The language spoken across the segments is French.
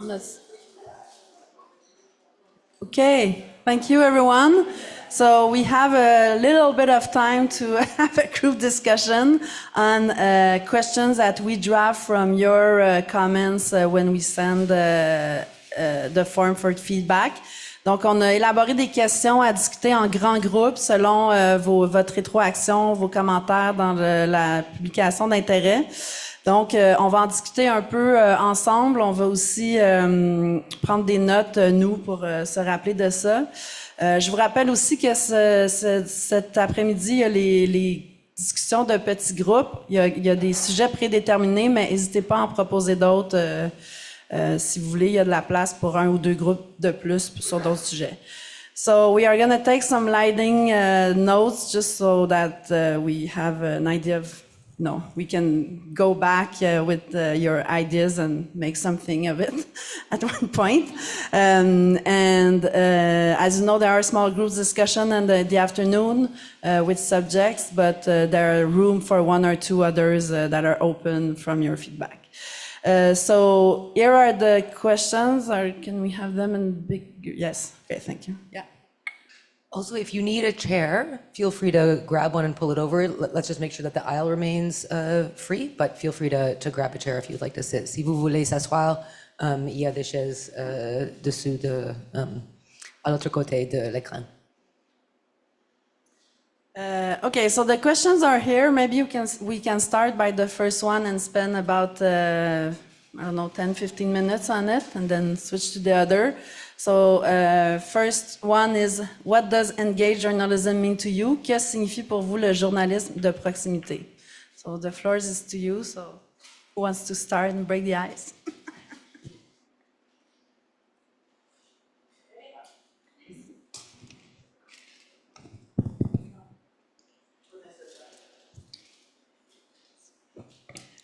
Yes. Okay, thank you everyone. So we have a little bit of time to have a group discussion on questions that we draft from your comments when we send the form for feedback. Donc, on a élaboré des questions à discuter en grand groupe selon votre rétroaction, vos commentaires dans la publication d'intérêt. Donc, on va en discuter un peu ensemble. On va aussi prendre des notes, nous, pour se rappeler de ça. Je vous rappelle aussi que cet après-midi, il y a les discussions de petits groupes. Il y a des sujets prédéterminés, mais n'hésitez pas à en proposer d'autres. Si vous voulez, il y a de la place pour 1 ou 2 groupes de plus sur d'autres sujets. So we are going to take some lighting notes just so that we have an idea of, we can go back with your ideas and make something of it at one point. As you know, there are small groups discussion in the afternoon with subjects, but there are room for 1 or 2 others that are open from your feedback. So here are the questions, or can we have them in big? Yes, okay, thank you. Yeah. Also, if you need a chair, feel free to grab one and pull it over. Let's just make sure that the aisle remains free, but feel free to grab a chair if you'd like to sit. Si vous voulez s'asseoir, il y a des chaises dessous à l'autre côté de l'écran. Okay, so the questions are here. Maybe we can start by the first one and spend about, 10-15 minutes on it and then switch to the other. So, first one is, what does engaged journalism mean to you? Qu'est-ce signifie pour vous le journalisme de proximité? So the floor is to you, so who wants to start and break the ice?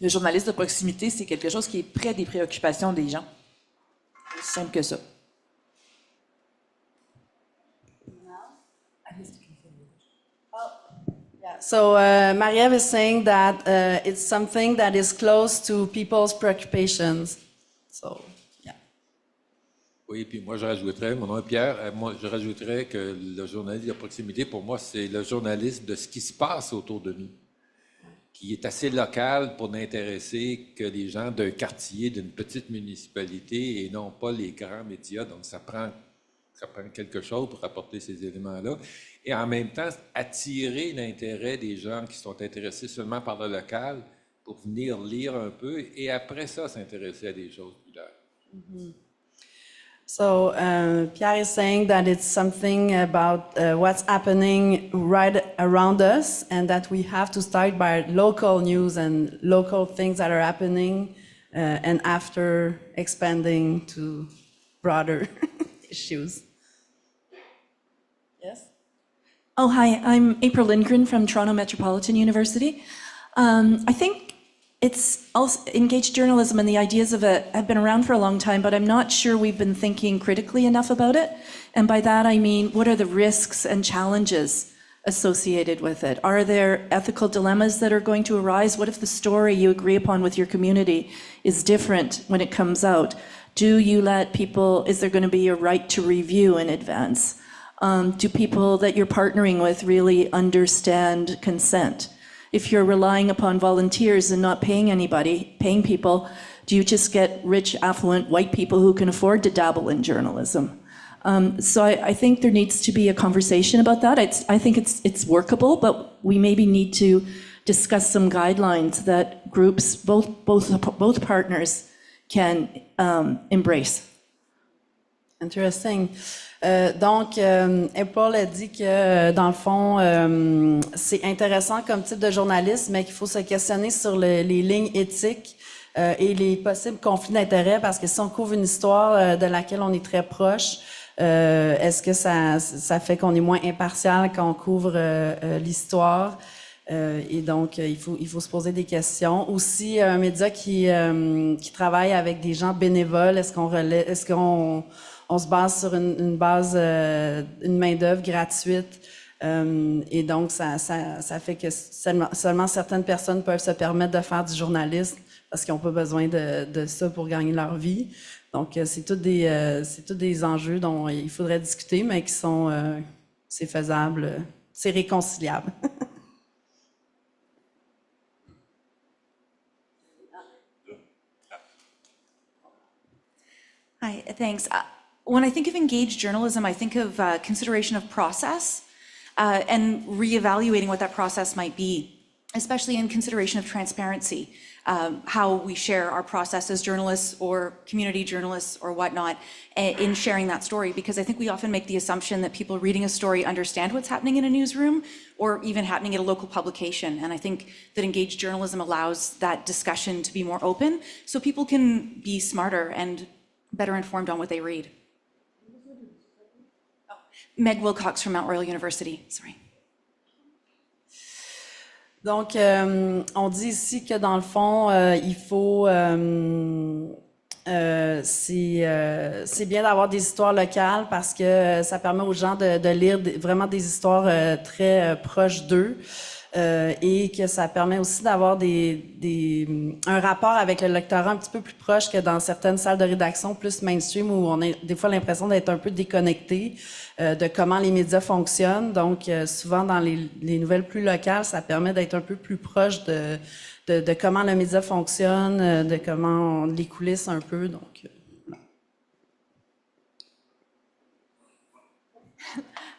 Le journalisme de proximité, c'est quelque chose qui est près des préoccupations des gens. C'est simple que ça. So Marie-Ève is saying that it's something that is close to people's preoccupations. So, yeah. Oui, puis moi je rajouterais, mon nom est Pierre, moi je rajouterais que le journalisme de proximité, pour moi, c'est le journalisme de ce qui se passe autour de nous, qui est assez local pour n'intéresser que les gens d'un quartier, d'une petite municipalité et non pas les grands médias. Donc ça prend quelque chose pour apporter ces éléments-là. Et en même temps, attirer l'intérêt des gens qui sont intéressés seulement par le local pour venir lire un peu et après ça, s'intéresser à des choses plus larges. Mm-hmm. So Pierre is saying that it's something about what's happening right around us and that we have to start by local news and local things that are happening and after expanding to broader issues. Yes? Oh, hi, I'm April Lindgren from Toronto Metropolitan University. I think it's also engaged journalism and the ideas of it have been around for a long time, but I'm not sure we've been thinking critically enough about it. And by that, I mean, what are the risks and challenges associated with it? Are there ethical dilemmas that are going to arise? What if the story you agree upon with your community is different when it comes out? Do you let people, is there going to be a right to review in advance? Do people that you're partnering with really understand consent? If you're relying upon volunteers and not paying people, do you just get rich, affluent white people who can afford to dabble in journalism? So I think there needs to be a conversation about that. I think it's workable, but we maybe need to discuss some guidelines that groups, both partners, can embrace. Interesting. Donc, April a dit que, dans le fond, c'est intéressant comme type de journalisme, mais qu'il faut se questionner sur les lignes éthiques et les possibles conflits d'intérêts, parce que si on couvre une histoire de laquelle on est très proche, est-ce que ça fait qu'on est moins impartial quand on couvre l'histoire? Et donc, il faut se poser des questions. Aussi, un média qui travaille avec des gens bénévoles, est-ce qu'on se base sur une main-d'œuvre gratuite? Et donc, ça fait que seulement certaines personnes peuvent se permettre de faire du journalisme parce qu'ils n'ont pas besoin de ça pour gagner leur vie. Donc, c'est tous des enjeux dont il faudrait discuter, mais qui sont, c'est faisable, c'est réconciliable. Hi, thanks. When I think of engaged journalism, I think of consideration of process and reevaluating what that process might be, especially in consideration of transparency, how we share our process as journalists or community journalists or whatnot in sharing that story. Because I think we often make the assumption that people reading a story understand what's happening in a newsroom or even happening at a local publication. And I think that engaged journalism allows that discussion to be more open so people can be smarter and better informed on what they read. Oh, Meg Wilcox from Mount Royal University, sorry. Donc, on dit ici que dans le fond, il faut, c'est bien d'avoir des histoires locales parce que ça permet aux gens de lire vraiment des histoires très proches d'eux. Et que ça permet aussi d'avoir un rapport avec le lectorat un petit peu plus proche que dans certaines salles de rédaction plus mainstream où on a des fois l'impression d'être un peu déconnecté de comment les médias fonctionnent. Donc, souvent dans les nouvelles plus locales, ça permet d'être un peu plus proche de comment le média fonctionne, de comment les coulisses un peu. Donc,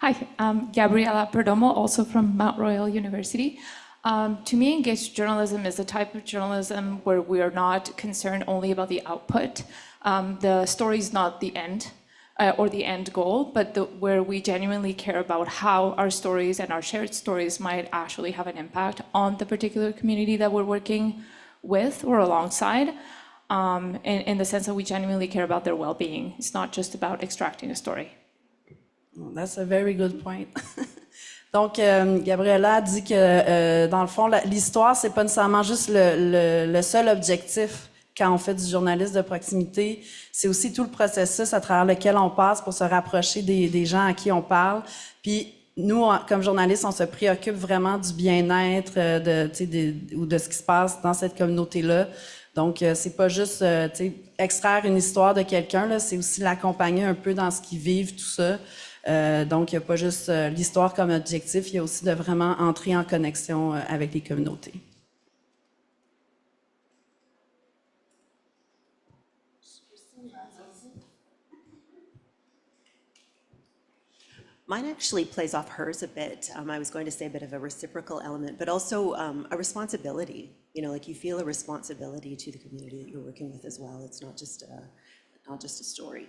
Hi, I'm Gabrielle Perdomo, also from Mount Royal University. To me, engaged journalism is a type of journalism where we are not concerned only about the output. The story is not the end or the end goal, but where we genuinely care about how our stories and our shared stories might actually have an impact on the particular community that we're working with or alongside, in the sense that we genuinely care about their well-being. It's not just about extracting a story. That's a very good point. Donc, Gabriella dit que, dans le fond, l'histoire, c'est pas nécessairement juste le seul objectif quand on fait du journalisme de proximité. C'est aussi tout le processus à travers lequel on passe pour se rapprocher des gens à qui on parle. Puis, nous, comme journalistes, on se préoccupe vraiment du bien-être ou de ce qui se passe dans cette communauté-là. Donc, c'est pas juste extraire une histoire de quelqu'un, là, c'est aussi l'accompagner un peu dans ce qu'ils vivent, tout ça. Donc, il n'y a pas juste l'histoire comme objectif, il y a aussi de vraiment entrer en connexion avec les communautés. Mine actually plays off hers a bit. I was going to say a bit of a reciprocal element, but also a responsibility. You know, like you feel a responsibility to the community that you're working with as well. It's not just a story.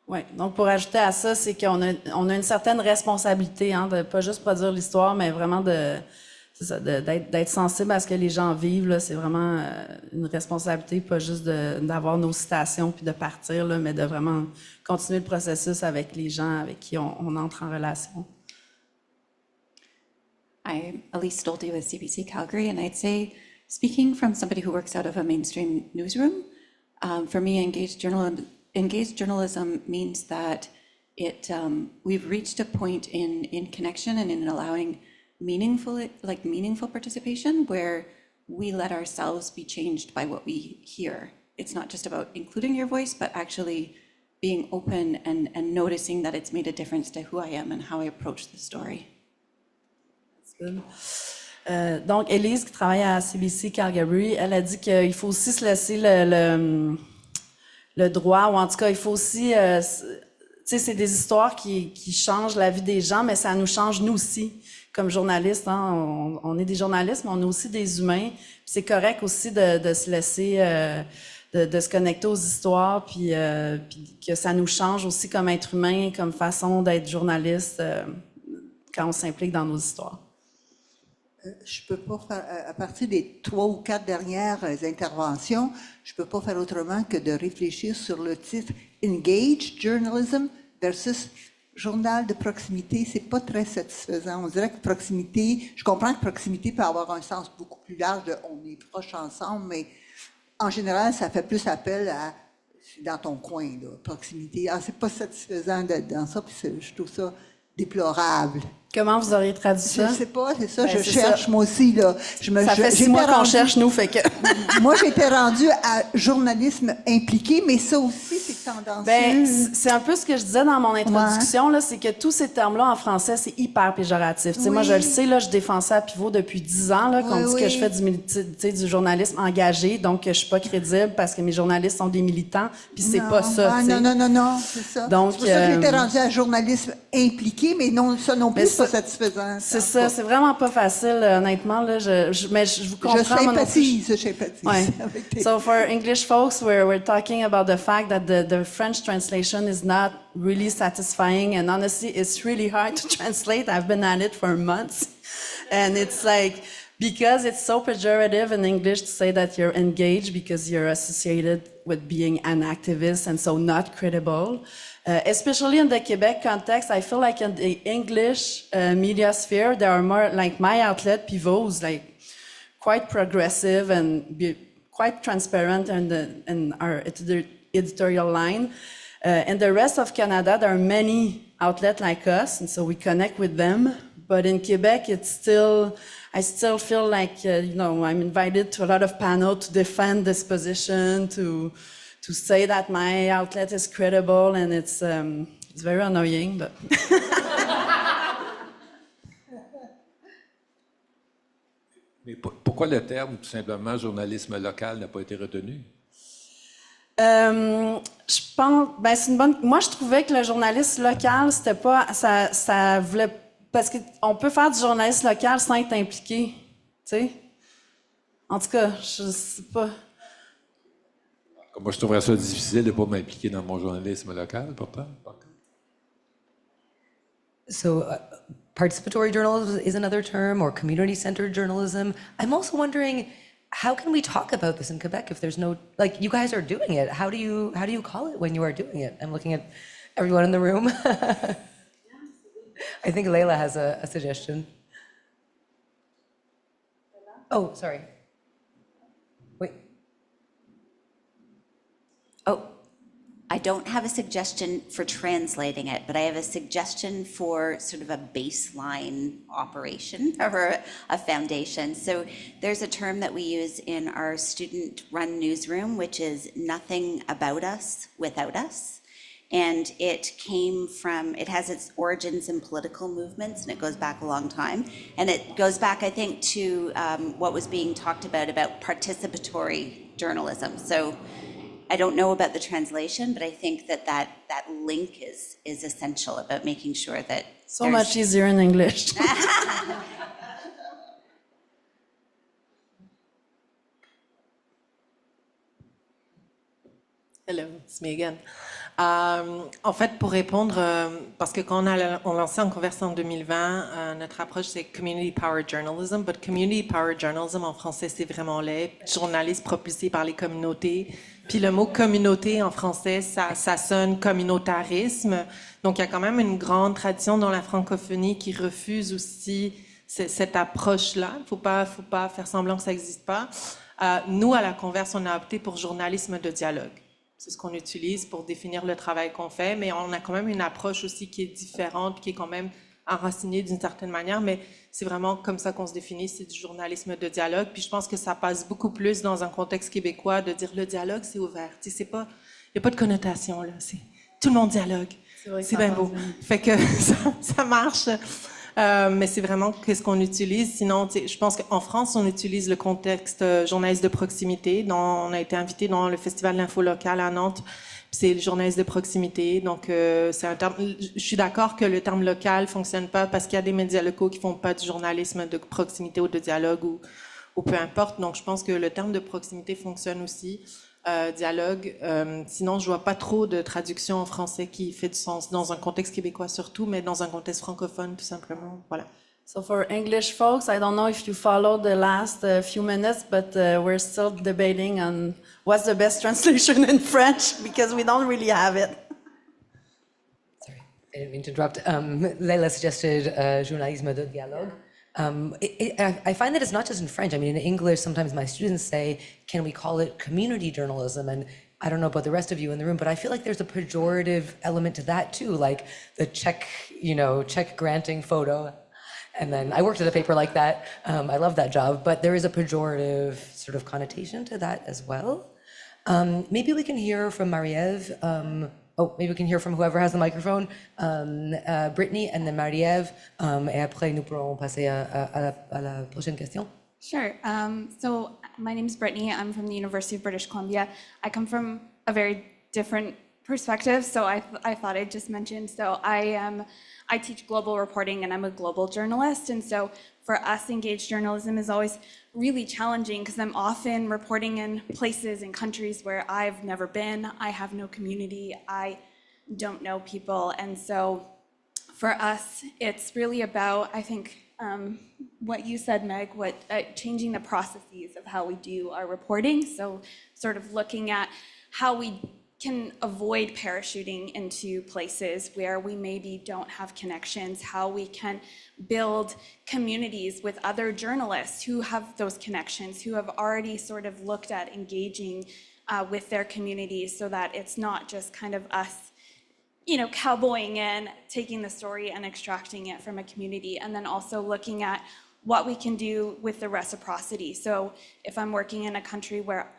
Oui, donc pour ajouter à ça, c'est qu'on a une certaine responsabilité, hein, de pas juste produire l'histoire, mais vraiment d'être sensible à ce que les gens vivent. Là, c'est vraiment une responsabilité, pas juste d'avoir nos citations puis de partir, là, mais de vraiment continuer le processus avec les gens avec qui on entre en relation. I'm Elise Stolte with CBC Calgary, and I'd say, speaking from somebody who works out of a mainstream newsroom, for me, engaged journalism means that we've reached a point in connection and in allowing meaningful participation where we let ourselves be changed by what we hear. It's not just about including your voice, but actually being open and noticing that it's made a difference to who I am and how I approach the story. Donc, Élise, qui travaille à CBC Calgary, elle a dit qu'il faut aussi se laisser le droit, ou en tout cas, il faut aussi... tu sais, c'est des histoires qui changent la vie des gens, mais ça nous change nous aussi, comme journalistes. Hein, on est des journalistes, mais on est aussi des humains. C'est correct aussi de se laisser... de se connecter aux histoires, puis que ça nous change aussi comme être humain, comme façon d'être journaliste quand on s'implique dans nos histoires. Je peux pas faire, à partir des 3 ou 4 dernières interventions, je peux pas faire autrement que de réfléchir sur le titre Engaged Journalism versus Journal de proximité. C'est pas très satisfaisant. On dirait que proximité, je comprends que proximité peut avoir un sens beaucoup plus large de on est proches ensemble, mais en général, ça fait plus appel à c'est dans ton coin, là, proximité. Ah, c'est pas satisfaisant d'être dans ça, puis je trouve ça déplorable. Comment vous auriez traduit Je ça? sais pas, c'est ça, Ben, je c'est cherche ça. moi aussi, là. Ça fait 6 mois qu'on cherche, nous, fait que... Moi, j'étais rendue à journalisme impliqué, mais ça aussi, c'est tendancieux. Ben, c'est un peu ce que je disais dans mon introduction, là, c'est que tous ces termes-là en français, c'est hyper péjoratif. Tu sais, moi, je le sais, là, je défends ça à pivot depuis 10 ans, là, qu'on dit que je fais du journalisme engagé, donc je suis pas crédible parce que mes journalistes sont des militants, puis c'est pas ça, tu sais. Non, c'est ça. Donc, c'est pour ça que j'étais rendue à journalisme impliqué, mais non, ça non plus, Mais c'est pas ça- satisfaisant. C'est ça, c'est vraiment pas facile, honnêtement, là, mais je vous comprends. Je moi non plus. sympathise Ouais. avec tes... So for English folks, we're talking about the fact that the French translation is not really satisfying, and honestly, it's really hard to translate. I've been at it for months, and it's like, because it's so pejorative in English to say that you're engaged because you're associated with being an activist and so not credible. Especially in the Quebec context, I feel like in the English media sphere, there are more, like my outlet, Pivot, is like quite progressive and quite transparent in our editorial line. In the rest of Canada, there are many outlets like us, and so we connect with them. But in Quebec, I still feel like, I'm invited to a lot of panels to defend this position, to say that my outlet is credible, and it's very annoying, but... Mais pourquoi le terme, tout simplement, journalisme local n'a pas été retenu? Je pense, c'est une bonne. Moi, je trouvais que le journaliste local, c'était pas, ça voulait, parce qu'on peut faire du journaliste local sans être impliqué, tu sais. En tout cas, je sais pas. Moi, je trouverais ça difficile de ne pas m'impliquer dans mon journalisme local, pourtant. So participatory journalism is another term, or community-centered journalism. I'm also wondering, how can we talk about this in Quebec if there's no, like, you guys are doing it. How do you call it when you are doing it? I'm looking at everyone in the room. I think Leila has a suggestion. Oh, sorry. Wait. Oh, I don't have a suggestion for translating it, but I have a suggestion for sort of a baseline operation or a foundation. So there's a term that we use in our student-run newsroom, which is nothing about us without us. And it has its origins in political movements, and it goes back a long time. And it goes back, I think, to what was being talked about participatory journalism. So I don't know about the translation, but I think that link is essential about making sure that So much easier in English. Hello, it's me again. En fait, pour répondre, parce que quand on lancé en Converse en 2020, notre approche c'est Community Power Journalism, but Community Power Journalism en français c'est vraiment laid, journalisme propulsé par les communautés. Puis le mot communauté en français, ça sonne communautarisme. Donc il y a quand même une grande tradition dans la francophonie qui refuse aussi cette approche-là. Faut pas faire semblant que ça n'existe pas. Nous, à la Converse, on a opté pour journalisme de dialogue. C'est ce qu'on utilise pour définir le travail qu'on fait, mais on a quand même une approche aussi qui est différente, qui est quand même enracinée d'une certaine manière, mais c'est vraiment comme ça qu'on se définit, c'est du journalisme de dialogue. Puis je pense que ça passe beaucoup plus dans un contexte québécois de dire le dialogue, c'est ouvert. Tu sais, il n'y a pas de connotation, là. Tout le monde dialogue. C'est bien beau. Fait que ça marche. Mais c'est vraiment qu'est-ce qu'on utilise. Sinon, je pense qu'en France, on utilise le contexte journaliste de proximité. On a été invité dans le Festival de l'info locale à Nantes. C'est le journaliste de proximité. Donc, c'est un terme. Je suis d'accord que le terme local fonctionne pas parce qu'il y a des médias locaux qui font pas du journalisme de proximité ou de dialogue ou peu importe. Donc, je pense que le terme de proximité fonctionne aussi. Dialogue. Sinon, je vois pas trop de traduction en français qui fait du sens dans un contexte québécois surtout, mais dans un contexte francophone tout simplement. Voilà. So for English folks, I don't know if you followed the last few minutes, but we're still debating on what's the best translation in French because we don't really have it. Sorry, I didn't mean to interrupt. Leila suggested journalisme de dialogue. I find that it's not just in French. I mean, in English, sometimes my students say, can we call it community journalism? And I don't know about the rest of you in the room, but I feel like there's a pejorative element to that too, like the check granting photo. And then I worked at a paper like that. I love that job, but there is a pejorative sort of connotation to that as well. Maybe we can hear from Marie-Ève. Maybe we can hear from whoever has the microphone. Brittany and then Marie-Ève. Et après, nous pourrons passer à la prochaine question. Sure. So my name is Brittany. I'm from the University of British Columbia. I come from a very different perspective, so I thought I'd just mention. So I teach global reporting, and I'm a global journalist. And so for us, engaged journalism is always really challenging because I'm often reporting in places and countries where I've never been. I have no community. I don't know people. And so for us, it's really about, I think, what you said, Meg, changing the processes of how we do our reporting. So sort of looking at how we can avoid parachuting into places where we maybe don't have connections, how we can build communities with other journalists who have those connections, who have already sort of looked at engaging with their communities so that it's not just kind of us cowboying in, taking the story and extracting it from a community, and then also looking at what we can do with the reciprocity. So if I'm working in a country where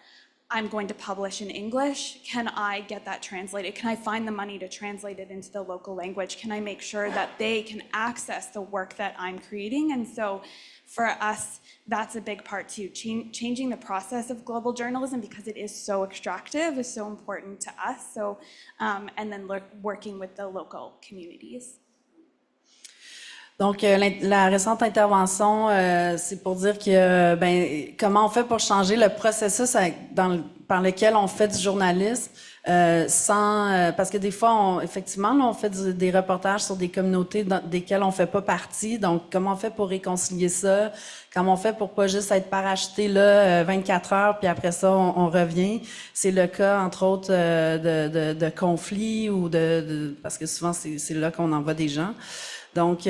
I'm going to publish in English, can I get that translated? Can I find the money to translate it into the local language? Can I make sure that they can access the work that I'm creating? And so for us, that's a big part too, changing the process of global journalism because it is so extractive, is so important to us. So, and then working with the local communities. Donc, la récente intervention, c'est pour dire que, comment on fait pour changer le processus par lequel on fait du journalisme, parce que des fois, effectivement, là, on fait des reportages sur des communautés desquelles on fait pas partie. Donc, comment on fait pour réconcilier ça? Comment on fait pour pas juste être parachuté là 24 heures, puis après ça, on revient? C'est le cas, entre autres, de conflits ou parce que souvent, c'est là qu'on envoie des gens. Donc,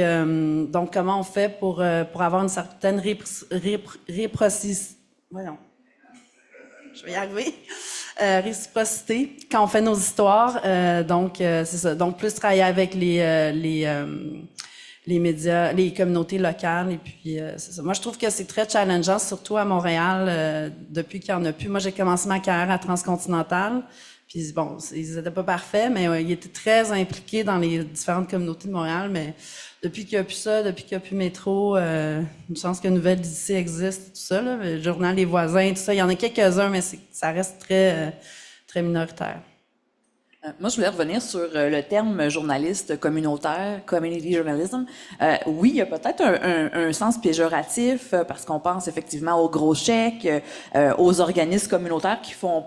comment on fait pour avoir une certaine réciprocité quand on fait nos histoires. Donc, c'est ça. Donc, plus travailler avec les médias, les communautés locales. Et puis, c'est ça. Moi, je trouve que c'est très challengeant, surtout à Montréal, depuis qu'il n'y en a plus. Moi, j'ai commencé ma carrière à Transcontinental. Puis bon, ils n'étaient pas parfaits, mais ils étaient très impliqués dans les différentes communautés de Montréal. Mais depuis qu'il n'y a plus ça, depuis qu'il n'y a plus métro, une chance que Nouvelle d'ici existe, tout ça, là, le journal Les Voisins, tout ça, il y en a quelques-uns, mais ça reste très, très minoritaire. Moi, je voulais revenir sur le terme journaliste communautaire, community journalism. Oui, il y a peut-être un sens péjoratif parce qu'on pense effectivement aux gros chèques, aux organismes communautaires qui font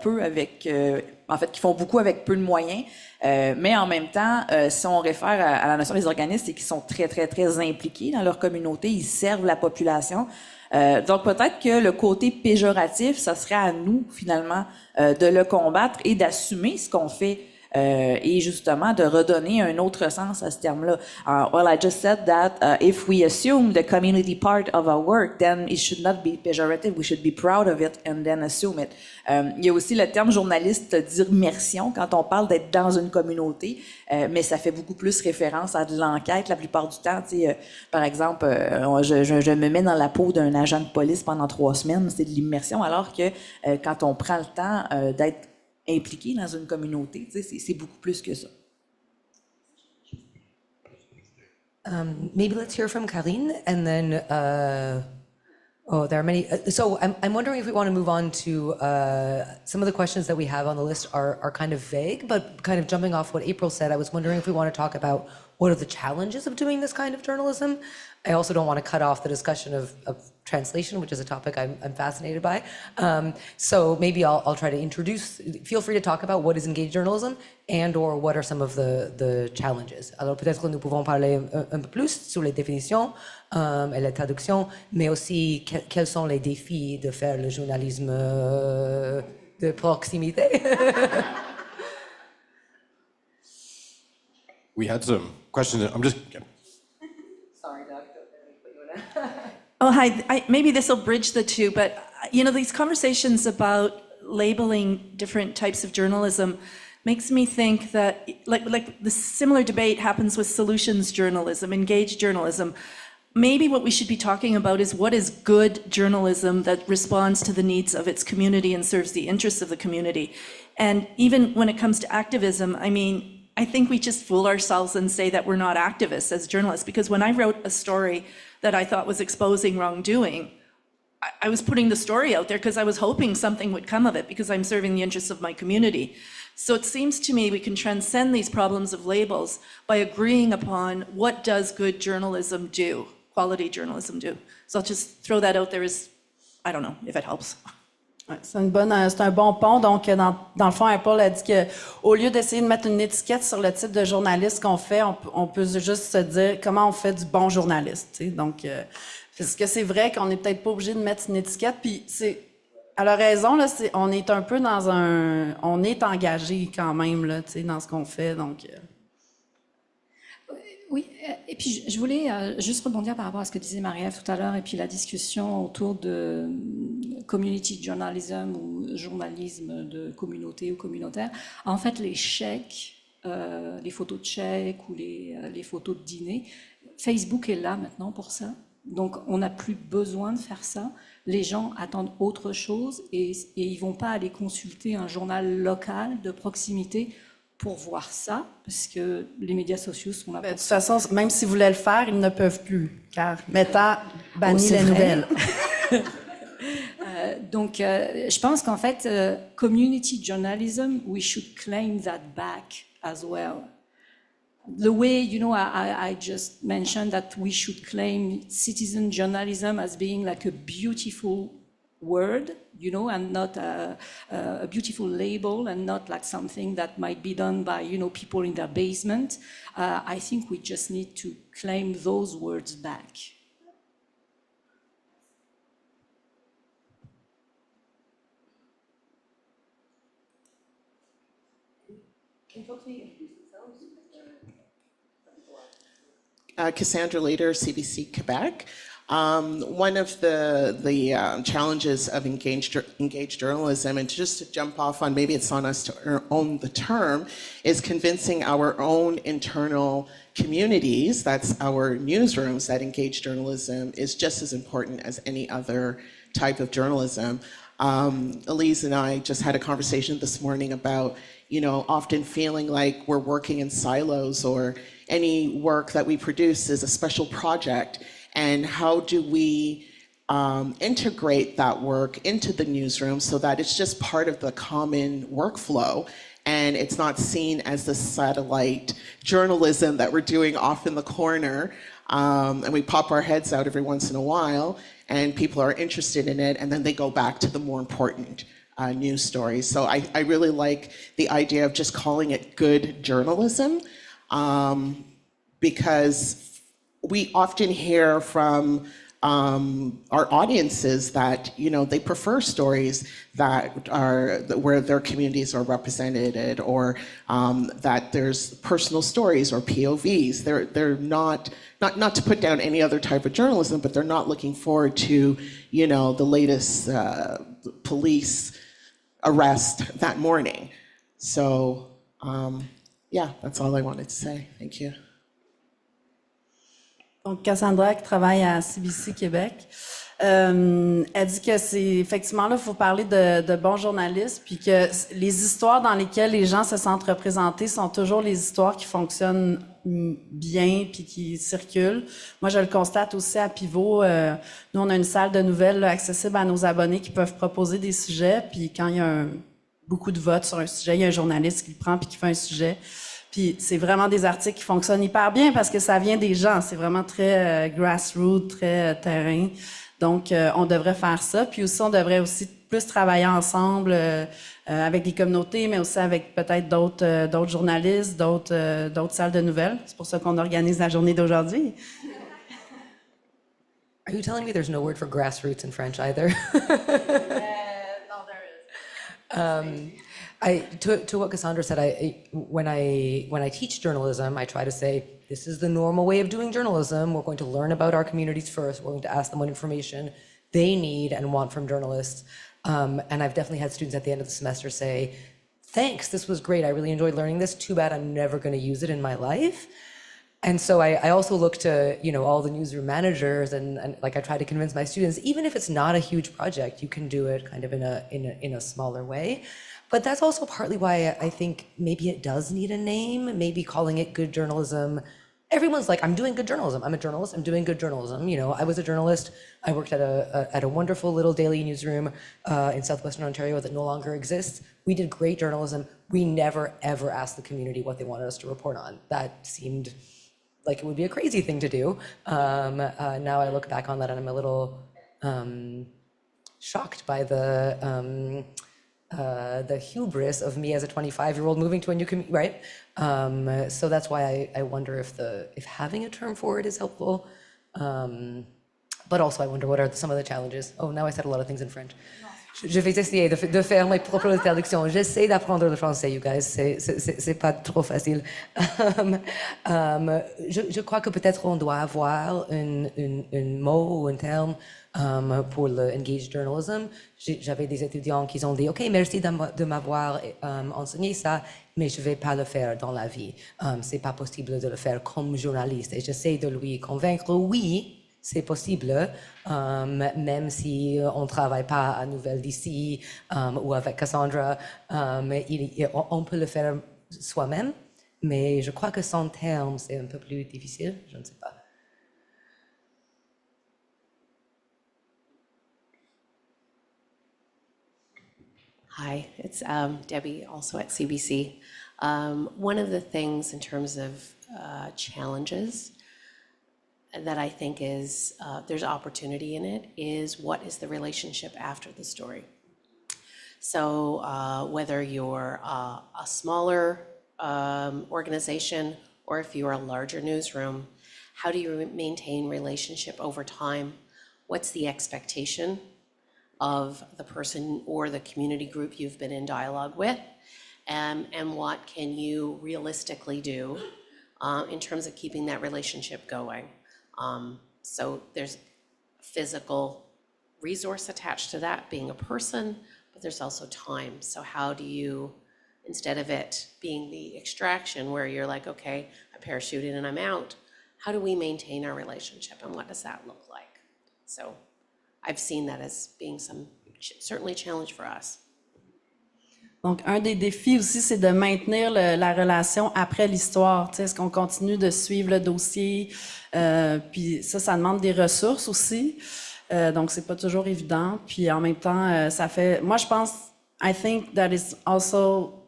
qui font beaucoup avec peu de moyens. Mais en même temps, si on réfère à la notion des organismes, c'est qu'ils sont très, très, très impliqués dans leur communauté, ils servent la population. Donc peut-être que le côté péjoratif, ça serait à nous finalement de le combattre et d'assumer ce qu'on fait. Et justement de redonner un autre sens à ce terme-là. Well, I just said that if we assume the community part of our work, then it should not be pejorative. We should be proud of it and then assume it. Il y a aussi le terme journaliste d'immersion quand on parle d'être dans une communauté, mais ça fait beaucoup plus référence à de l'enquête la plupart du temps. Par exemple, je me mets dans la peau d'un agent de police pendant 3 semaines, c'est de l'immersion, alors que quand on prend le temps d'être impliqué dans une communauté, c'est beaucoup plus que ça. Maybe let's hear from Karine, and then there are many. So I'm wondering if we want to move on to some of the questions that we have on the list are kind of vague, but kind of jumping off what April said. I was wondering if we want to talk about what are the challenges of doing this kind of journalism. I also don't want to cut off the discussion of translation, which is a topic I'm fascinated by. So maybe I'll try to introduce, feel free to talk about what is engaged journalism and or what are some of the challenges. Alors peut-être que nous pouvons parler un peu plus sur les définitions et la traduction, mais aussi quels sont les défis de faire le journalisme de proximité. We had some questions. I'm just... Sorry, Doug. Oh, hi. Maybe this will bridge the two, but these conversations about labeling different types of journalism makes me think that, like the similar debate happens with solutions journalism, engaged journalism. Maybe what we should be talking about is what is good journalism that responds to the needs of its community and serves the interests of the community. And even when it comes to activism, I mean, I think we just fool ourselves and say that we're not activists as journalists, because when I wrote a story that I thought was exposing wrongdoing, I was putting the story out there because I was hoping something would come of it because I'm serving the interests of my community. So it seems to me we can transcend these problems of labels by agreeing upon what does good journalism do, quality journalism do. So I'll just throw that out there as, I don't know if it helps. Ouais, c'est un bon pont. Donc, dans le fond, Paul a dit qu'au lieu d'essayer de mettre une étiquette sur le type de journaliste qu'on fait, on peut juste se dire comment on fait du bon journaliste. Tu sais? Donc, parce que c'est vrai qu'on n'est peut-être pas obligé de mettre une étiquette. Puis, elle a raison, là, on est un peu dans on est engagé quand même là, tu sais, dans ce qu'on fait. Donc, Oui, et puis je voulais juste rebondir par rapport à ce que disait Marie-Ève tout à l'heure, et puis la discussion autour de community journalism ou journalisme de communauté ou communautaire. En fait, les chèques, les photos de chèques ou les photos de dîner, Facebook est là maintenant pour ça. Donc, on n'a plus besoin de faire ça. Les gens attendent autre chose et ils ne vont pas aller consulter un journal local de proximité pour voir ça, parce que les médias sociaux sont là pour de toute façon, même s'ils voulaient le faire, ils ne peuvent plus, car Meta bannit les nouvelles. Donc, je pense qu'en fait, community journalism, we should claim that back as well. The way, you know, I just mentioned that we should claim citizen journalism as being like a beautiful word, you know, and not a beautiful label, and not like something that might be done by, you know, people in their basement. I think we just need to claim those words back. Cassandra Lader, CBC Quebec. One of the challenges of engaged journalism, and just to jump off on, maybe it's on us to own the term, is convincing our own internal communities, that's our newsrooms, that engaged journalism is just as important as any other type of journalism. Elise and I just had a conversation this morning about, you know, often feeling like we're working in silos, or any work that we produce is a special project. And how do we integrate that work into the newsroom so that it's just part of the common workflow, and it's not seen as the satellite journalism that we're doing off in the corner, and we pop our heads out every once in a while, and people are interested in it, and then they go back to the more important news stories. So I really like the idea of just calling it good journalism, because we often hear from our audiences that, you know, they prefer stories that are where their communities are represented, or that there's personal stories or POVs. They're not to put down any other type of journalism, but they're not looking forward to, you know, the latest police arrest that morning. So yeah, that's all I wanted to say. Thank you. Donc, Cassandra, qui travaille à CBC Québec, elle dit que c'est effectivement là, il faut parler de bons journalistes, puis que les histoires dans lesquelles les gens se sentent représentés sont toujours les histoires qui fonctionnent bien puis qui circulent. Moi, je le constate aussi à Pivot. Nous, on a une salle de nouvelles là, accessible à nos abonnés qui peuvent proposer des sujets, puis quand il y a beaucoup de votes sur un sujet, il y a un journaliste qui le prend puis qui fait un sujet. Puis c'est vraiment des articles qui fonctionnent hyper bien parce que ça vient des gens. C'est vraiment très grassroots, très terrain. Donc, on devrait faire ça. Puis aussi, on devrait aussi plus travailler ensemble avec des communautés, mais aussi avec peut-être d'autres journalistes, d'autres salles de nouvelles. C'est pour ça qu'on organise la journée d'aujourd'hui. Are you telling me there's no word for grassroots in French either? No, there is. To what Cassandra said, when I teach journalism, I try to say, this is the normal way of doing journalism. We're going to learn about our communities first. We're going to ask them what information they need and want from journalists. And I've definitely had students at the end of the semester say, thanks, this was great. I really enjoyed learning this. Too bad I'm never going to use it in my life. And so I also look to, all the newsroom managers and like I try to convince my students, even if it's not a huge project, you can do it kind of in a smaller way. But that's also partly why I think maybe it does need a name, maybe calling it good journalism. Everyone's like, I'm doing good journalism. I'm a journalist. I'm doing good journalism. I was a journalist. I worked at a wonderful little daily newsroom in southwestern Ontario that no longer exists. We did great journalism. We never, ever asked the community what they wanted us to report on. That seemed like it would be a crazy thing to do. Now I look back on that and I'm a little shocked by the hubris of me as a 25-year-old moving to a new community, right? So that's why I wonder if having a term for it is helpful. But also I wonder what are some of the challenges. Oh, now I said a lot of things in French. Je vais essayer de faire mes propres traductions. J'essaie d'apprendre le français, you guys. C'est pas trop facile. Je crois que peut-être on doit avoir un mot ou un terme pour le engaged journalism. J'avais des étudiants qui ont dit, OK, merci de m'avoir enseigné ça, mais je vais pas le faire dans la vie. C'est pas possible de le faire comme journaliste. Et j'essaie de lui convaincre, oui, c'est possible, même si on ne travaille pas à Nouvelle d'ici ou avec Cassandra, on peut le faire soi-même, mais je crois que sans terme, c'est un peu plus difficile, je ne sais pas. Hi, it's Debbie, also at CBC. One of the things in terms of challenges that I think is there's opportunity in it is what is the relationship after the story. So whether you're a smaller organization or if you're a larger newsroom, how do you maintain relationship over time? What's the expectation of the person or the community group you've been in dialogue with? And what can you realistically do in terms of keeping that relationship going? So there's physical resource attached to that, being a person, but there's also time. So how do you, instead of it being the extraction where you're like, okay, I parachute in and I'm out, how do we maintain our relationship and what does that look like? So I've seen that as being certainly a challenge for us. Donc, un des défis aussi, c'est de maintenir la relation après l'histoire. Est-ce qu'on continue de suivre le dossier? Puis ça demande des ressources aussi. Donc, c'est pas toujours évident. Puis en même temps, ça fait... Moi, je pense, I think that is also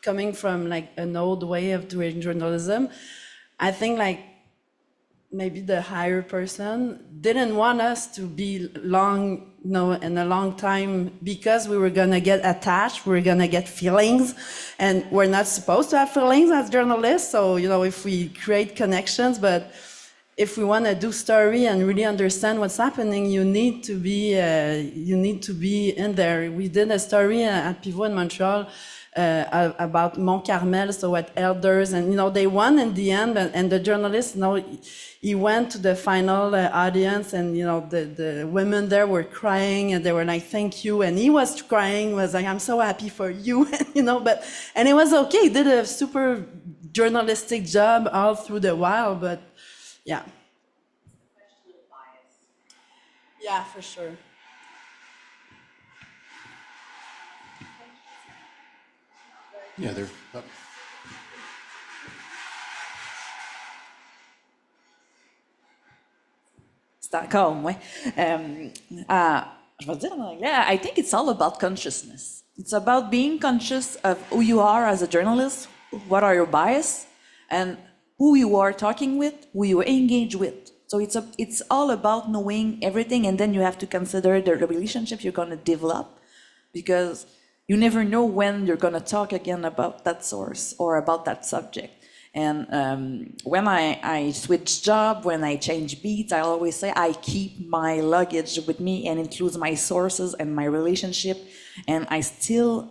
coming from like an old way of doing journalism. I think like maybe the higher person didn't want us to be long, in a long time because we were gonna get attached, we were gonna get feelings, and we're not supposed to have feelings as journalists. So, if we create connections, but if we want to do story and really understand what's happening, you need to be in there. We did a story at Pivot in Montreal about Mont Carmel, so at elders, and they won in the end, and the journalist, he went to the final audience, and the women there were crying, and they were like, "Thank you," and he was crying, was like, "I'm so happy for you," and it was okay. He did a super journalistic job all through the while, but yeah. Yeah, for sure. Yeah, they're up. C'est encore, ouais. Je vais dire en anglais, I think it's all about consciousness. It's about being conscious of who you are as a journalist, what are your bias, and who you are talking with, who you engage with. So it's all about knowing everything, and then you have to consider the relationship you're going to develop, because you never know when you're going to talk again about that source or about that subject. And when I switch job, when I change beats, I always say I keep my luggage with me and includes my sources and my relationship. And I still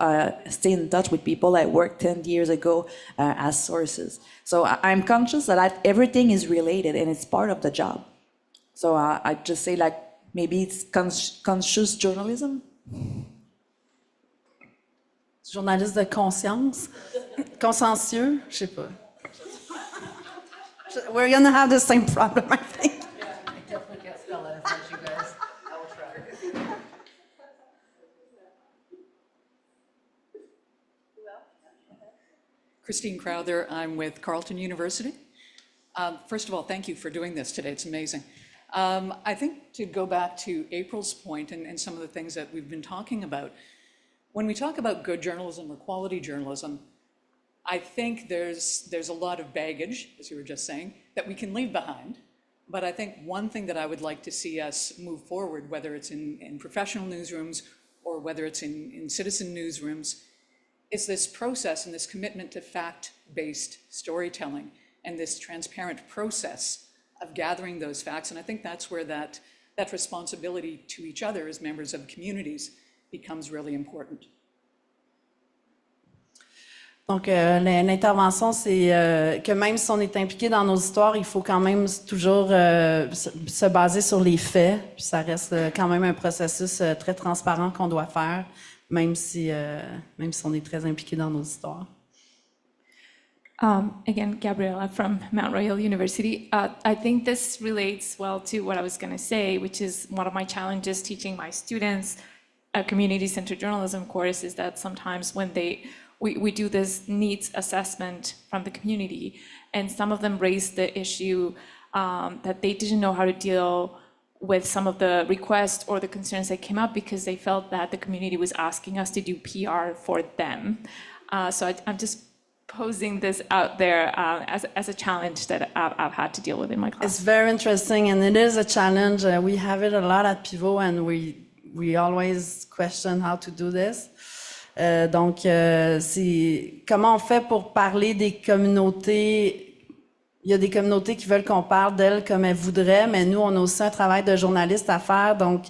stay in touch with people I worked 10 years ago as sources. So I'm conscious that everything is related and it's part of the job. So I just say like maybe it's conscious journalism. Journaliste de conscience? Consciencieux? Je sais pas. We're gonna have the same problem, I think. I definitely can't spell that in French, you guys. I will try. Christine Crowther, I'm with Carleton University. First of all, thank you for doing this today, it's amazing. I think to go back to April's point and some of the things that we've been talking about, when we talk about good journalism or quality journalism, I think there's a lot of baggage, as you were just saying, that we can leave behind. But I think one thing that I would like to see us move forward, whether it's in professional newsrooms or whether it's in citizen newsrooms, is this process and this commitment to fact-based storytelling and this transparent process of gathering those facts. And I think that's where that responsibility to each other as members of communities becomes really important. Donc, l'intervention, c'est que même si on est impliqué dans nos histoires, il faut quand même toujours se baser sur les faits. Puis ça reste quand même un processus très transparent qu'on doit faire, même si on est très impliqué dans nos histoires. Again, Gabriella from Mount Royal University. I think this relates well to what I was going to say, which is one of my challenges teaching my students a community-centered journalism course is that sometimes when we do this needs assessment from the community, and some of them raise the issue that they didn't know how to deal with some of the requests or the concerns that came up because they felt that the community was asking us to do PR for them. So I'm just posing this out there as a challenge that I've had to deal with in my class. It's very interesting, and it is a challenge. We have it a lot at Pivot, and we always question how to do this. Donc, c'est comment on fait pour parler des communautés. Il y a des communautés qui veulent qu'on parle d'elles comme elles voudraient, mais nous, on a aussi un travail de journaliste à faire. Donc,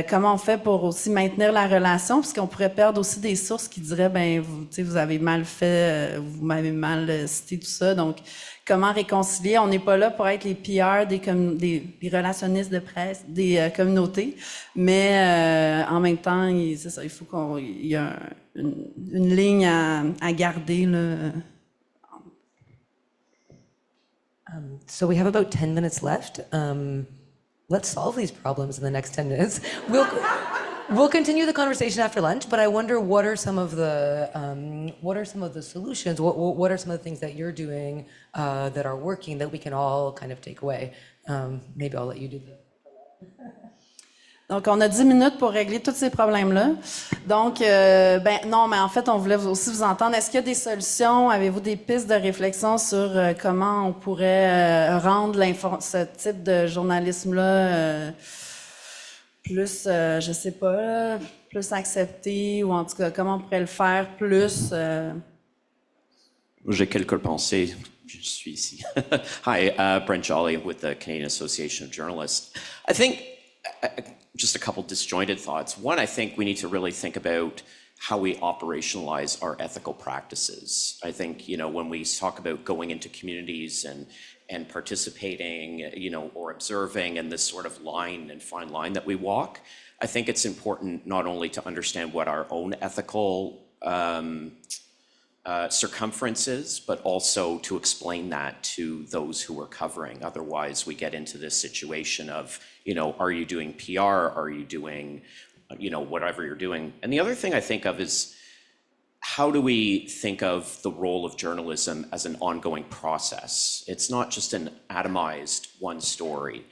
comment on fait pour aussi maintenir la relation, puisqu'on pourrait perdre aussi des sources qui diraient, ben, vous avez mal fait, vous m'avez mal cité, tout ça. Donc, comment réconcilier? On n'est pas là pour être les PR des relationnistes de presse, des communautés, mais en même temps, c'est ça, il faut qu'il y ait une ligne à garder, là. So we have about 10 minutes left. Let's solve these problems in the next 10 minutes. We'll continue the conversation after lunch, but I wonder what are some of the solutions? What are some of the things that you're doing that are working that we can all kind of take away? Maybe I'll let you do that. Donc, on a 10 minutes pour régler tous ces problèmes-là. Donc, non, mais en fait, on voulait aussi vous entendre. Est-ce qu'il y a des solutions? Avez-vous des pistes de réflexion sur comment on pourrait rendre ce type de journalisme-là plus, je sais pas, plus accepté, ou en tout cas, comment on pourrait le faire plus? J'ai quelques pensées. Je suis ici. Hi, Brent Jolly with the Canadian Association of Journalists. I think just a couple disjointed thoughts. One, I think we need to really think about how we operationalize our ethical practices. I think, when we talk about going into communities and participating, or observing, and this sort of line and fine line that we walk, I think it's important not only to understand what our own ethical circumference is, but also to explain that to those who we're covering. Otherwise, we get into this situation of, are you doing PR? Are you doing, whatever you're doing? And the other thing I think of is, how do we think of the role of journalism as an ongoing process? It's not just an atomized one story.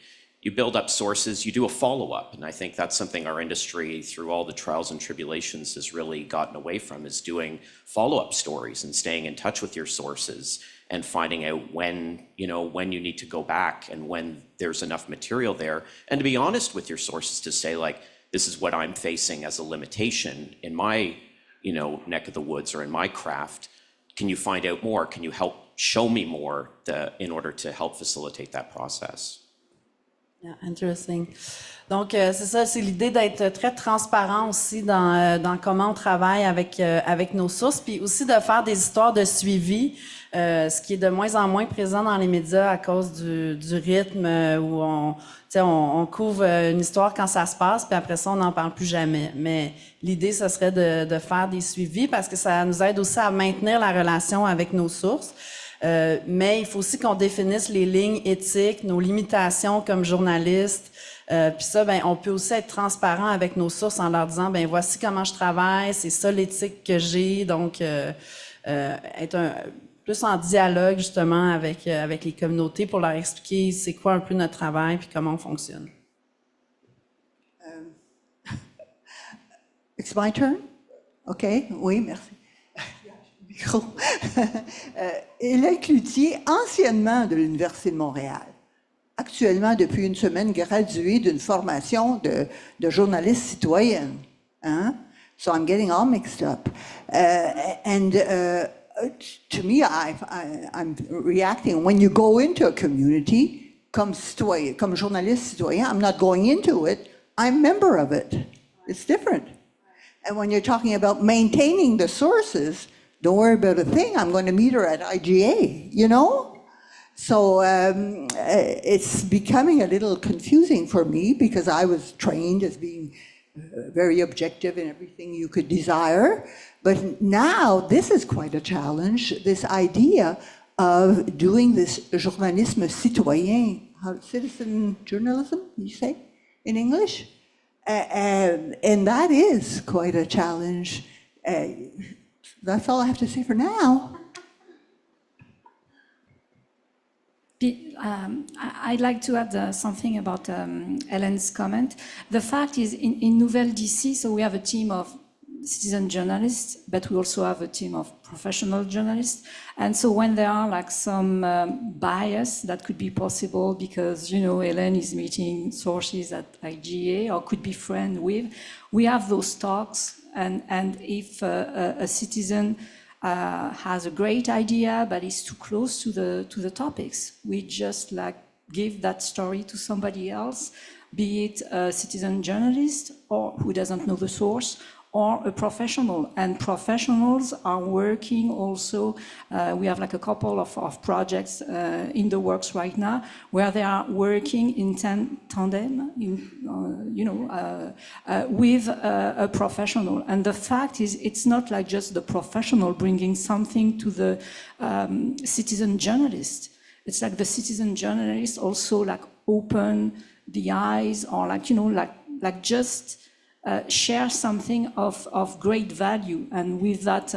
You build up sources, you do a follow-up, and I think that's something our industry, through all the trials and tribulations, has really gotten away from, is doing follow-up stories and staying in touch with your sources and finding out when you need to go back and when there's enough material there, and to be honest with your sources to say, like, this is what I'm facing as a limitation in my neck of the woods or in my craft. Can you find out more? Can you help show me more in order to help facilitate that process? Yeah, interesting. Donc, c'est ça, c'est l'idée d'être très transparent aussi dans comment on travaille avec nos sources, puis aussi de faire des histoires de suivi, ce qui est de moins en moins présent dans les médias à cause du rythme où on couvre une histoire quand ça se passe, puis après ça, on n'en parle plus jamais. Mais l'idée, ce serait de faire des suivis parce que ça nous aide aussi à maintenir la relation avec nos sources. Mais il faut aussi qu'on définisse les lignes éthiques, nos limitations comme journalistes. Puis ça, ben, on peut aussi être transparent avec nos sources en leur disant, ben voici comment je travaille, c'est ça l'éthique que j'ai. Donc, être plus en dialogue justement avec les communautés pour leur expliquer c'est quoi un peu notre travail puis comment on fonctionne. It's my turn? OK, oui, merci. Micro. Hélène Cloutier, anciennement de l'Université de Montréal, actuellement depuis une semaine graduée d'une formation de journaliste citoyenne. Hein? So I'm getting all mixed up. To me, I'm reacting, when you go into a community, comme journaliste citoyen, I'm not going into it, I'm a member of it. It's different. And when you're talking about maintaining the sources, don't worry about a thing, I'm going to meet her at IGA, you know? So it's becoming a little confusing for me because I was trained as being very objective in everything you could desire. But now this is quite a challenge, this idea of doing this journalisme citoyen, citizen journalism, you say, in English? And that is quite a challenge. That's all I have to say for now. I'd like to add something about Ellen's comment. The fact is, in Nouvelle DC, so we have a team of citizen journalists, but we also have a team of professional journalists. And so when there are like some bias that could be possible because, you know, Ellen is meeting sources at IGA or could be friend with, we have those talks. And if a citizen has a great idea but is too close to the topics, we just like give that story to somebody else, be it a citizen journalist or who doesn't know the source, or a professional. And professionals are working also, we have like a couple of projects in the works right now where they are working in tandem, with a professional. And the fact is, it's not like just the professional bringing something to the citizen journalist. It's like the citizen journalist also like open the eyes or like, you know, like just share something of great value. And with that,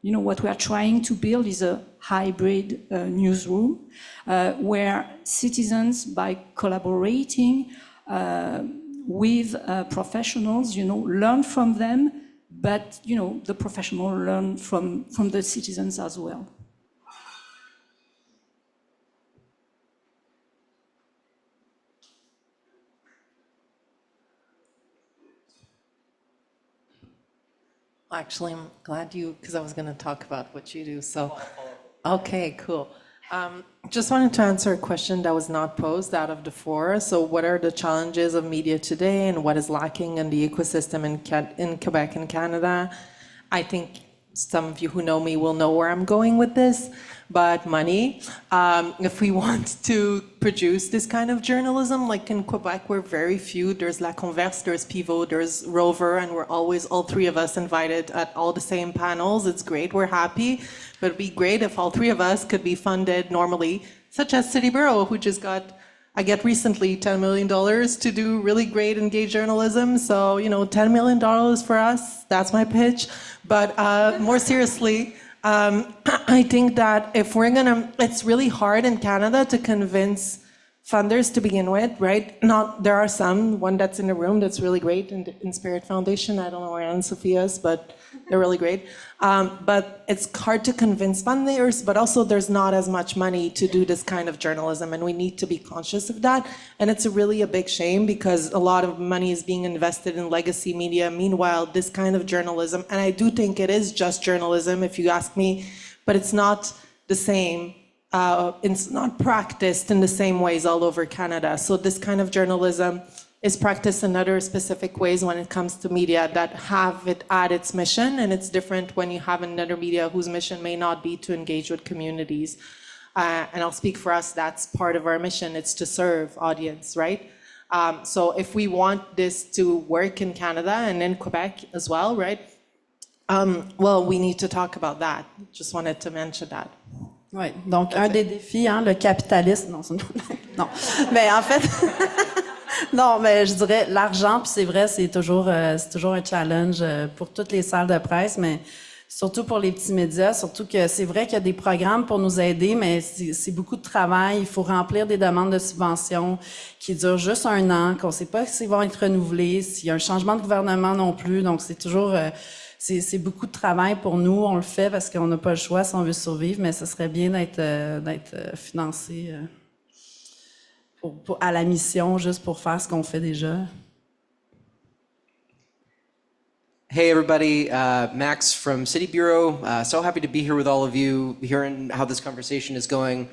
you know, what we are trying to build is a hybrid newsroom where citizens, by collaborating with professionals, you know, learn from them, but, you know, the professional learn from the citizens as well. Actually, I'm glad because I was going to talk about what you do, so. Okay, cool. Just wanted to answer a question that was not posed out of the four. So what are the challenges of media today and what is lacking in the ecosystem in Quebec and Canada? I think some of you who know me will know where I'm going with this, but money. If we want to produce this kind of journalism, like in Quebec, we're very few. There's La Converse, there's Pivot, there's Rover, and we're always, all three of us, invited at all the same panels. It's great, we're happy, but it'd be great if all three of us could be funded normally, such as City Bureau, who just got, I get recently $10 million to do really great engaged journalism. So, you know, $10 million for us, that's my pitch. But more seriously, I think that if we're gonna, it's really hard in Canada to convince funders to begin with, right? There are some, one that's in the room that's really great in Spirit Foundation. I don't know where Anne-Sophie is, but they're really great. But it's hard to convince funders, but also there's not as much money to do this kind of journalism, and we need to be conscious of that. And it's really a big shame because a lot of money is being invested in legacy media. Meanwhile, this kind of journalism, and I do think it is just journalism, if you ask me, but it's not the same it's not practiced in the same ways all over Canada. So this kind of journalism is practiced in other specific ways when it comes to media that have it at its mission, and it's different when you have another media whose mission may not be to engage with communities. And I'll speak for us, that's part of our mission, it's to serve audience, right? So if we want this to work in Canada and in Quebec as well, right? Well, we need to talk about that. Just wanted to mention that. Oui, donc un des défis, hein, le capitalisme, non, non, mais en fait, non, mais je dirais l'argent, puis c'est vrai, c'est toujours un challenge pour toutes les salles de presse, mais surtout pour les petits médias, surtout que c'est vrai qu'il y a des programmes pour nous aider, mais c'est beaucoup de travail, il faut remplir des demandes de subventions qui durent juste 1 an, qu'on ne sait pas s'ils vont être renouvelés, s'il y a un changement de gouvernement non plus, donc c'est toujours... C'est beaucoup de travail pour nous. On le fait parce qu'on n'a pas le choix si on veut survivre, mais ce serait bien d'être financé à la mission, juste pour faire ce qu'on fait déjà. Hey everybody, Max from City Bureau. So happy to be here with all of you, hearing how this conversation is going.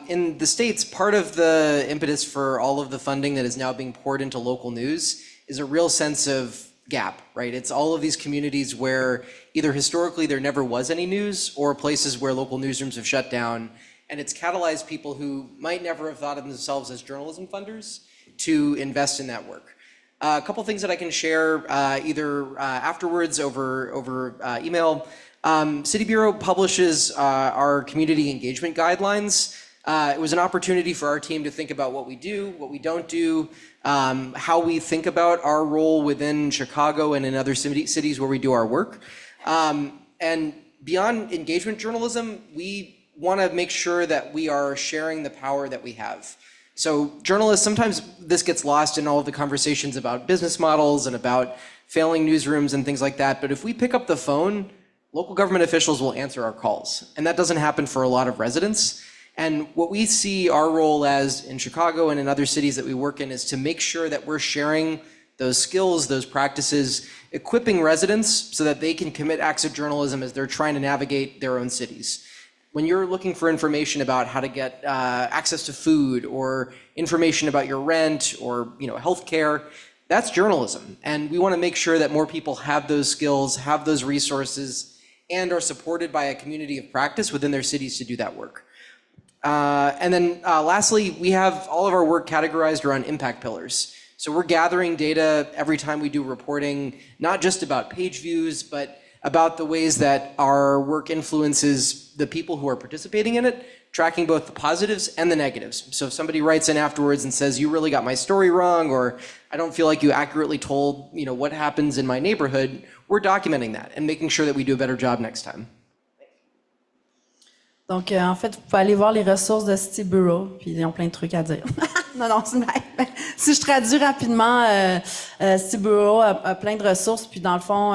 In the States, part of the impetus for all of the funding that is now being poured into local news is a real sense of gap, right? It's all of these communities where either historically there never was any news or places where local newsrooms have shut down, and it's catalyzed people who might never have thought of themselves as journalism funders to invest in that work. A couple things that I can share either afterwards over email. City Bureau publishes our community engagement guidelines. It was an opportunity for our team to think about what we do, what we don't do, how we think about our role within Chicago and in other cities where we do our work. And beyond engagement journalism, we want to make sure that we are sharing the power that we have. So journalists, sometimes this gets lost in all of the conversations about business models and about failing newsrooms and things like that. But if we pick up the phone, local government officials will answer our calls. And that doesn't happen for a lot of residents. And what we see our role as in Chicago and in other cities that we work in is to make sure that we're sharing those skills, those practices, equipping residents so that they can commit acts of journalism as they're trying to navigate their own cities. When you're looking for information about how to get access to food or information about your rent or healthcare, that's journalism. And we want to make sure that more people have those skills, have those resources, and are supported by a community of practice within their cities to do that work. And then lastly, we have all of our work categorized around impact pillars. So we're gathering data every time we do reporting, not just about page views, but about the ways that our work influences the people who are participating in it, tracking both the positives and the negatives. So if somebody writes in afterwards and says, you really got my story wrong, or I don't feel like you accurately told what happens in my neighborhood, we're documenting that and making sure that we do a better job next time. Donc, en fait, vous pouvez aller voir les ressources de City Bureau, puis ils ont plein de trucs à dire. Non, c'est une blague. Si je traduis rapidement, City Bureau a plein de ressources, puis dans le fond,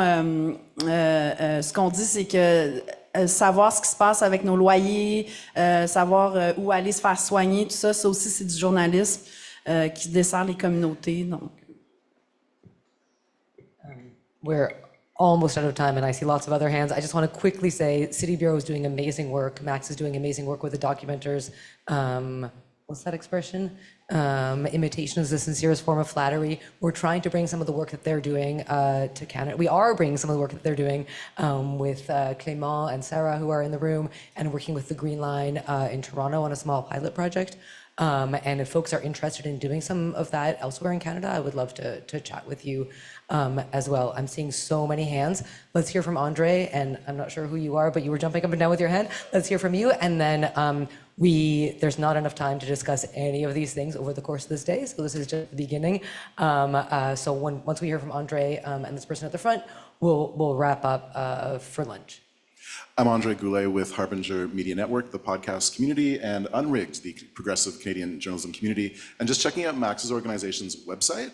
ce qu'on dit, c'est que savoir ce qui se passe avec nos loyers, savoir où aller se faire soigner, tout ça, ça aussi, c'est du journalisme qui dessert les communautés. Donc. We're almost out of time, and I see lots of other hands. I just want to quickly say City Bureau is doing amazing work. Max is doing amazing work with the documenters. What's that expression? Imitation is the sincerest form of flattery. We're trying to bring some of the work that they're doing to Canada. We are bringing some of the work that they're doing with Clément and Sarah, who are in the room, and working with the Green Line in Toronto on a small pilot project. And if folks are interested in doing some of that elsewhere in Canada, I would love to chat with you as well. I'm seeing so many hands. Let's hear from Andre, and I'm not sure who you are, but you were jumping up and down with your hand. Let's hear from you, and then there's not enough time to discuss any of these things over the course of this day, so this is just the beginning. So once we hear from Andre and this person at the front, we'll wrap up for lunch. I'm Andre Goulet with Harbinger Media Network, the podcast community, and Unrigged, the progressive Canadian journalism community. And just checking out Max's organization's website,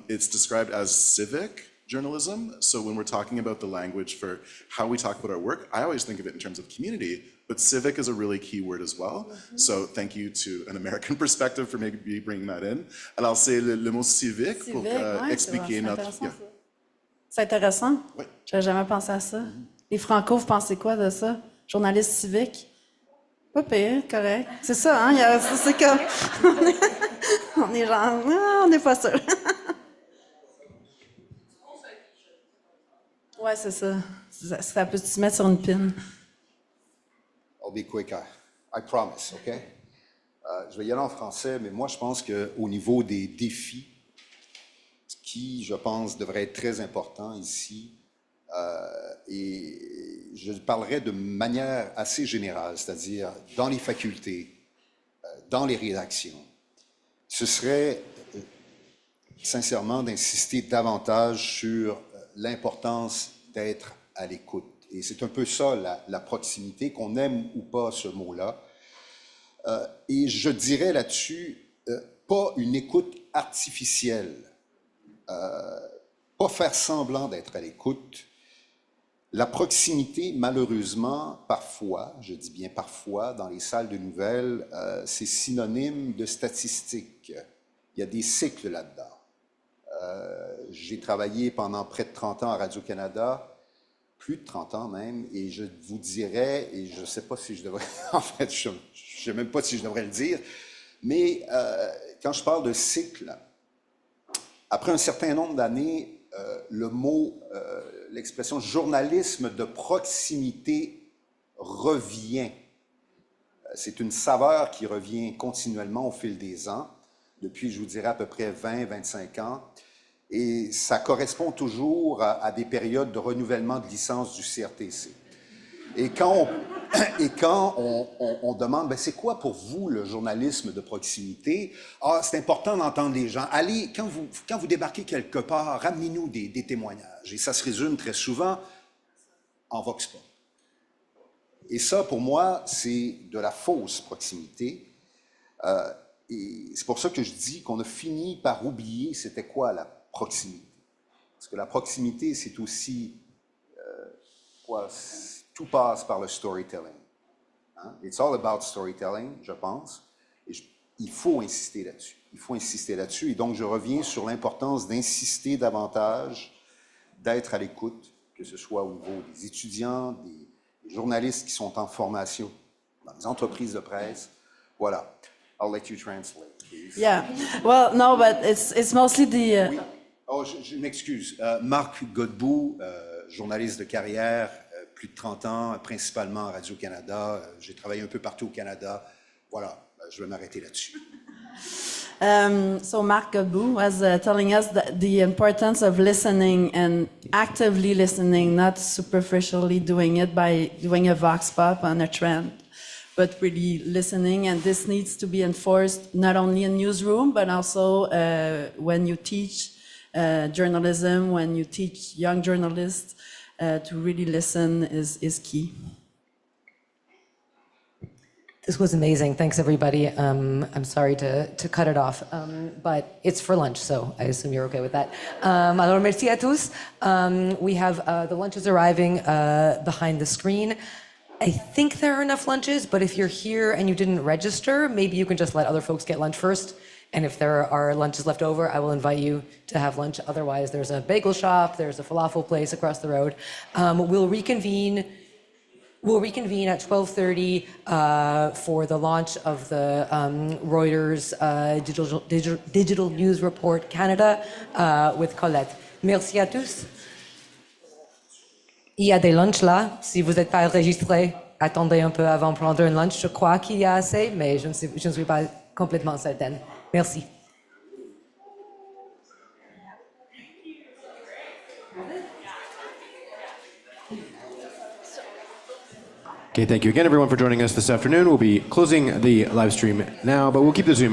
it's described as civic journalism. So when we're talking about the language for how we talk about our work, I always think of it in terms of community, but civic is a really key word as well. Mm-hmm. So thank you to an American perspective for maybe bringing that in. Alors c'est le mot civique pour expliquer notre... C'est intéressant. Oui. J'avais jamais pensé à ça. Les Franco, vous pensez quoi de ça? Journaliste civique? Pas pire, correct. C'est ça, hein? C'est comme... on est genre... on n'est pas sûr. Ouais, c'est ça. Ça peut se mettre sur une pin. I'll be quick, I promise, OK? Je vais y aller en français, mais moi, je pense qu'au niveau des défis, ce qui, je pense, devrait être très important ici, et je parlerai de manière assez générale, c'est-à-dire dans les facultés, dans les rédactions, ce serait sincèrement d'insister davantage sur l'importance d'être à l'écoute. Et c'est un peu ça, la proximité, qu'on aime ou pas ce mot-là. Et je dirais là-dessus, pas une écoute artificielle, pas faire semblant d'être à l'écoute. La proximité, malheureusement, parfois, je dis bien parfois, dans les salles de nouvelles, c'est synonyme de statistique. Il y a des cycles là-dedans. J'ai travaillé pendant près de 30 ans à Radio-Canada, plus de 30 ans même, et je vous dirais, et je ne sais pas si je devrais, en fait, je ne sais même pas si je devrais le dire, mais quand je parle de cycle, après un certain nombre d'années, le mot, l'expression journalisme de proximité revient. C'est une saveur qui revient continuellement au fil des ans, depuis, je vous dirais, à peu près 20-25 ans. Et ça correspond toujours à des périodes de renouvellement de licence du CRTC. Et quand on demande, ben, c'est quoi pour vous le journalisme de proximité? Ah, c'est important d'entendre les gens. Allez, quand vous débarquez quelque part, ramenez-nous des témoignages. Et ça se résume très souvent en vox pop. Et ça, pour moi, c'est de la fausse proximité. Et c'est pour ça que je dis qu'on a fini par oublier c'était quoi la proximité. Parce que la proximité, c'est aussi tout passe par le storytelling. Hein? It's all about storytelling, je pense. Et il faut insister là-dessus. Il faut insister là-dessus. Et donc, je reviens sur l'importance d'insister davantage, d'être à l'écoute, que ce soit au niveau des étudiants, des journalistes qui sont en formation, dans les entreprises de presse. Voilà. I'll let you translate, please. Yeah. Well, no, but it's mostly the... Oui. Oh, je m'excuse. Marc Godbout, journaliste de carrière, plus de 30 ans, principalement à Radio-Canada. J'ai travaillé un peu partout au Canada. Voilà, je vais m'arrêter là-dessus. So Marc Godbout was telling us that the importance of listening and actively listening, not superficially doing it by doing a vox pop on a trend, but really listening. And this needs to be enforced not only in newsroom, but also when you teach journalism, when you teach young journalists, to really listen is key. This was amazing. Thanks, everybody. I'm sorry to cut it off, but it's for lunch, so I assume you're okay with that. Alors, merci à tous. We have the lunches arriving behind the screen. I think there are enough lunches, but if you're here and you didn't register, maybe you can just let other folks get lunch first. And if there are lunches left over, I will invite you to have lunch. Otherwise, there's a bagel shop, there's a falafel place across the road. We'll reconvene at 12:30 for the launch of the Reuters Digital News Report Canada with Colette. Merci à tous. Il y a des lunchs là. Si vous n'êtes pas enregistré, attendez un peu avant de prendre un lunch. Je crois qu'il y a assez, mais je ne suis pas complètement certaine. Merci. Okay, thank you again, everyone, for joining us this afternoon. We'll be closing the live stream now, but we'll keep the Zoom